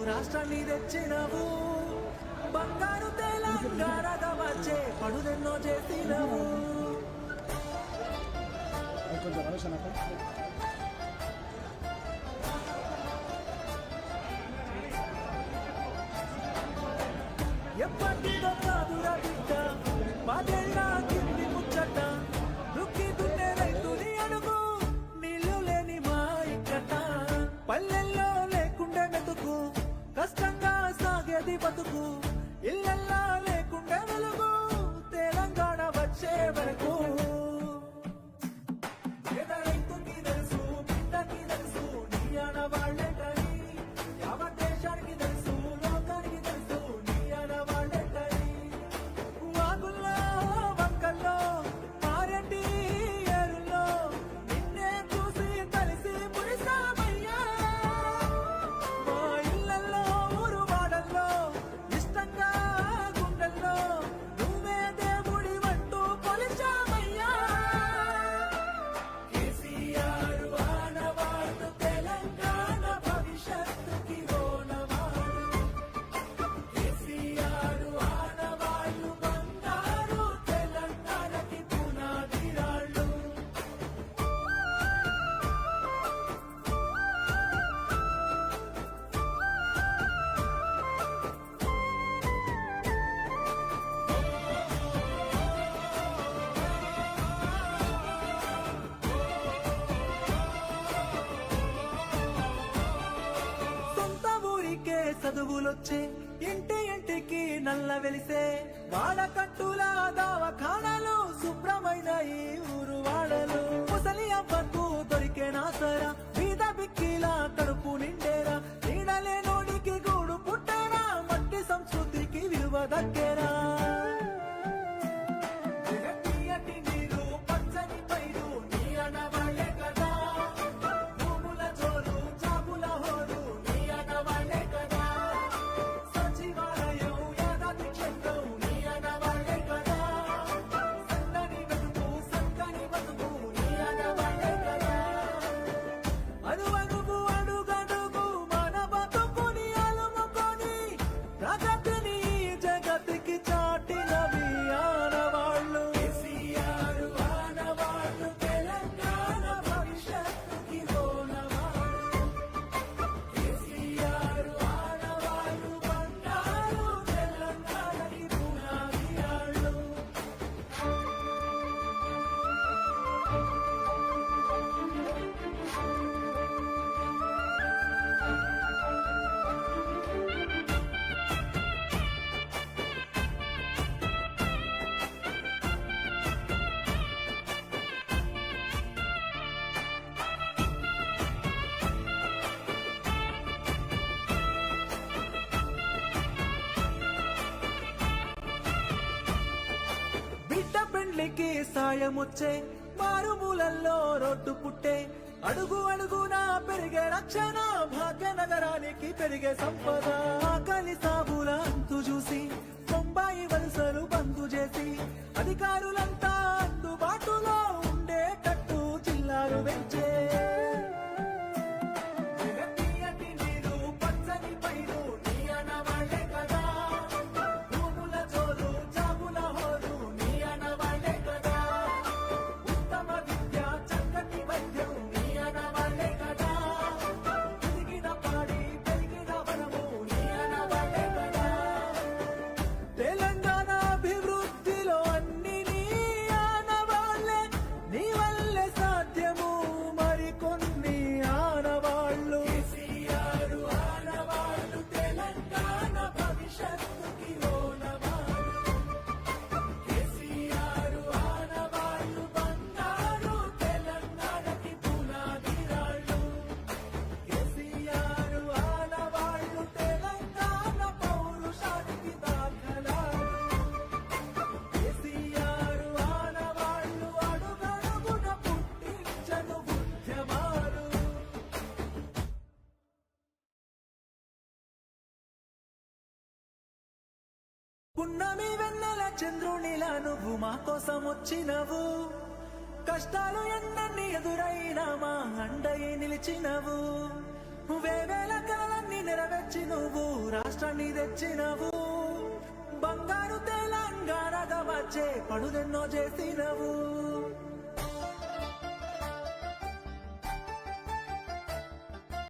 రాష్ట్రాన్ని తెచ్చినవు బంగారు తెలంగాణగా వచ్చే పడుదెన్నో చేసినవు ఎప్పటిదో కాదురా బిడ్డ పదేళ్ళ కింది ముచ్చట దుక్కి దున్నే రైతుని అడుగు నీళ్లు లేని మా ఇక్కట పల్లెల్లో లేకుండే మెతుకు కష్టంగా సాగేది బతుకు ఇళ్ళల్లా లేకుండే వెలుగు తెలంగాణ వచ్చే వరకు రైతుకి తెలుసు బిడ్డకి తెలుసు నీ ఆడవాళ్లే కానీ యావత్ దేశానికి తెలుసు లోకానికి తెలుసు నీ ఆడవాళ్లే కానీ వాగుల్లో వంకల్లో మారెడ్డి ఏరుల్లో నిన్నే చూసి కలిసి మురిసామయ్యా మా ఇళ్ళల్లో ఊరు వాడల్లో ఇష్టంగా గుండెల్లో నువ్వే దేవుడి వంటూ కొలిచామయ్యా కేసీఆర్ ఆనవాడు తెలంగాణ భవిష్యత్తుకి ఓనవాడు కేసీఆర్ ఆనవాళ్ళు బంగారు తెలంగాణకి పునాదిరాళ్ళు సొంత ఊరికే చదువులొచ్చే ఇంటి ఇంటికి నల్ల వెలిసే వాడకట్టుల దవాఖానాలు శుభ్రమైన ఈ ఊరు వాడలు ముసలి అవ్వకు దొరికే నాసరా బీద బిక్కిలా కడుపు నిండేరా నీడలే నోడికి గూడు పుట్టేరా మట్టి సంస్కృతికి విలువ దక్కేరా తీయటి నీరు పచ్చని పైరు నీ అనవాళ్లే కదా భూముల జోరు జాబుల హోరు నీ అనవాళ్లే కదా సచివాలయం యాదాద్రి క్షేత్రం నీ అనవాళ్లే కదా సన్నని బతుకు సక్కని బతుకు నీ అనవాళ్లే కదా అడుగడుగు అడుగడుగు మన బతుకుని అలుముకొని ప్రగతిని జగతికి చాటినవి ఆనవాళ్ళు కేసీఆర్ ఆనవాళ్ళు తెలంగాణ భవిష్యత్తుకి ఓనవాళ్ళు కేసీఆర్ ఆనవాళ్ళు బంగారు తెలంగాణకి పునాదిరాళ్ళు బిడ్డ పెండ్లికి సాయమొచ్చే మారుమూలల్లో రోడ్డు పుట్టే అడుగు అడుగునా పెరిగే రక్షణ భాగ్యనగరానికి పెరిగే సంపద ఆకలి సాబుల అంతు చూసి బొంబాయి వలసలు బంద్ చేసి అధికారులంతా అందుబాటులో ఉండేటట్టు జిల్లాలు పెంచే తీయటి నీరు పచ్చని పైరు నీ అనవాళ్లే కదా భూముల జోరు జాబుల హోరు నీ అనవాళ్లే కదా ఉత్తమ విద్య చక్కటి వైద్యం నీ అనవాళ్లే కదా ఎదిగిన పాడి పెరిగిన వనము నీ అనవాళ్లే కదా తెలంగాణ అభివృద్ధిలో అన్ని నీ ఆనవాళ్లే నీ వల్లే సాధ్యము మరికొన్ని ఆనవాళ్ళు కేసీఆర్ ఆనవాళ్ళు తెలంగాణ భవిష్యత్తుకి ఓనవాళ్ళు కేసీఆర్ ఆనవాళ్ళు బంగారు తెలంగాణకి పునాదిరాళ్ళు కేసీఆర్ ఆనవాళ్ళు తెలంగాణ పౌరుషానికి దాఖలాలు కేసీఆర్ ఆనవాళ్ళు అడుగడుగున పుట్టించను ఉద్యమాలు పున్నమి వెన్నెల చంద్రునిలా నువ్వు మా కోసం వచ్చినవు కష్టాలు ఎన్నన్ని ఎదురైనా మా అండయి నిలిచినవు రాష్ట్రాన్ని తెచ్చినవు, బంగారు తెలంగాణగా వచ్చే పనులెన్నో చేసినవు.